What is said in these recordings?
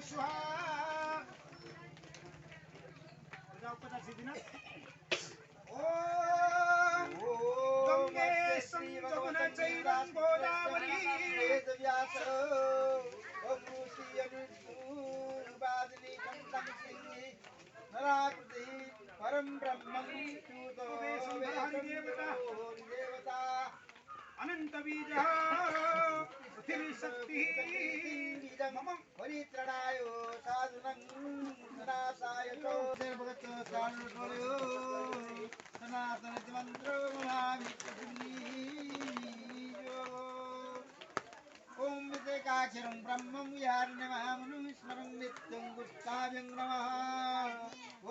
स्वाहा सिद्धिना ओम गंगे संगमन चैरं गोदावरी वेदव्यास ओमुषि अनुबादिनी कंदम सिंहि नराकृति परम ब्रह्मं चूतो देवता अनंत बीजः पृथ्वी शक्ति मम परित्रणाय साधनं सनासाय च भगत प्राणोयो सनातन मंत्र मनामि ओम विदेकाक्षरं ब्रह्मं यार्णमामनुं स्मरं नित्यं गुप्ताभ्यं नमः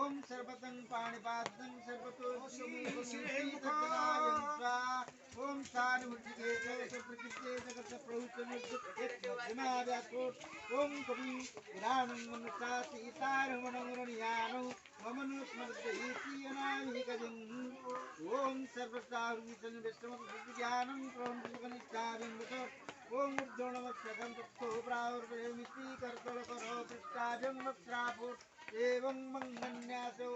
ओम सर्वतं पाणिपादं सर्वतो सुमुखीतनाभ्यं स्वाहा ओम सानुभूतिके च प्रकृते जगत् प्रभुत्वमुद्यमाव्याकोट ओम कवि पुराणं मनुष्या सीतारमणमुरनियानो ममनु स्मर्दयेति अनामिकजं ओम सर्वसाहुवितं विष्णुज्ञानं प्रवन्दिकनिष्ठाभिं ओम ऊर्ध्वनमक्षकं तत्तो प्रावर्तयमिति कर्तलकरो पृष्ठाभ्यं वक्त्रापो एवं मंगन्यासो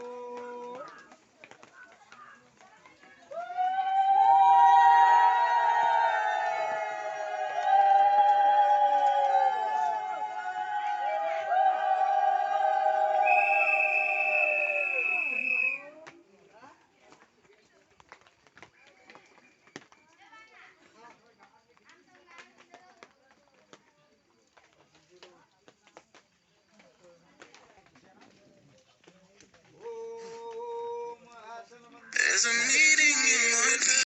There's a need